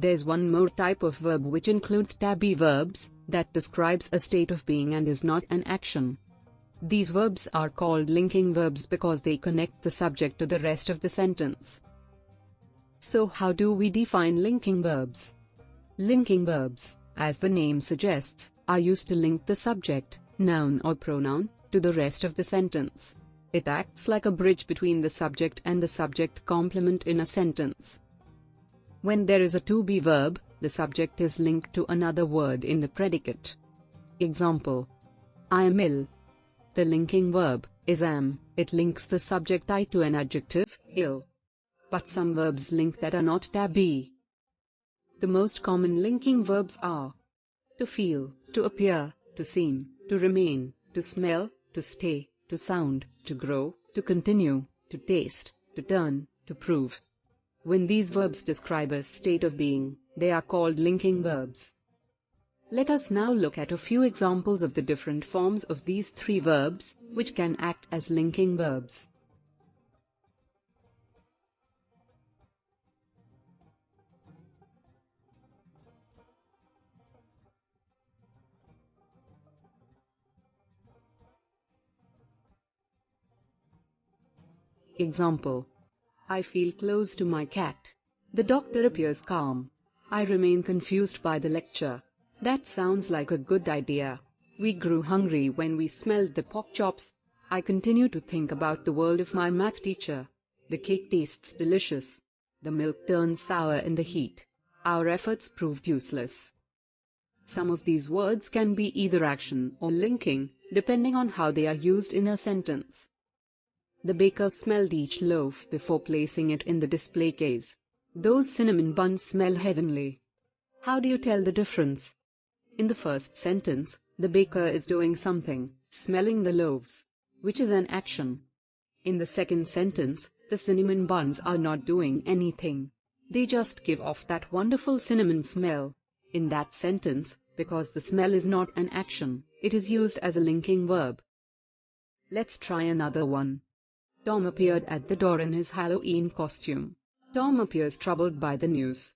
There's one more type of verb which includes tabby verbs, that describes a state of being and is not an action. These verbs are called linking verbs because they connect the subject to the rest of the sentence. So how do we define linking verbs? Linking verbs, as the name suggests, are used to link the subject, noun or pronoun, to the rest of the sentence. It acts like a bridge between the subject and the subject complement in a sentence. When there is a to be verb, the subject is linked to another word in the predicate. Example: I am ill. The linking verb is am. It links the subject I to an adjective, ill. But some verbs link that are not tabby. The most common linking verbs are to feel, to appear, to seem, to remain, to smell, to stay, to sound, to grow, to continue, to taste, to turn, to prove. When these verbs describe a state of being, they are called linking verbs. Let us now look at a few examples of the different forms of these three verbs, which can act as linking verbs. Example: I feel close to my cat. The doctor appears calm. I remain confused by the lecture. That sounds like a good idea. We grew hungry when we smelled the pork chops. I continue to think about the world of my math teacher. The cake tastes delicious. The milk turns sour in the heat. Our efforts proved useless. Some of these words can be either action or linking, depending on how they are used in a sentence. The baker smelled each loaf before placing it in the display case. Those cinnamon buns smell heavenly. How do you tell the difference? In the first sentence, the baker is doing something, smelling the loaves, which is an action. In the second sentence, the cinnamon buns are not doing anything. They just give off that wonderful cinnamon smell. In that sentence, because the smell is not an action, it is used as a linking verb. Let's try another one. Tom appeared at the door in his Halloween costume. Tom appears troubled by the news.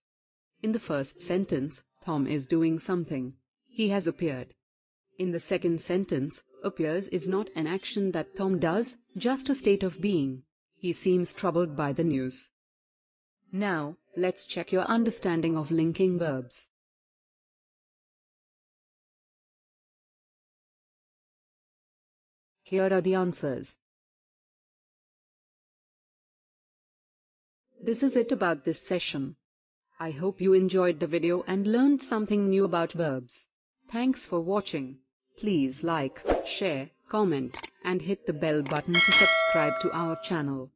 In the first sentence, Tom is doing something. He has appeared. In the second sentence, appears is not an action that Tom does, just a state of being. He seems troubled by the news. Now, let's check your understanding of linking verbs. Here are the answers. This is it about this session. I hope you enjoyed the video and learned something new about verbs. Thanks for watching. Please like, share, comment, and hit the bell button to subscribe to our channel.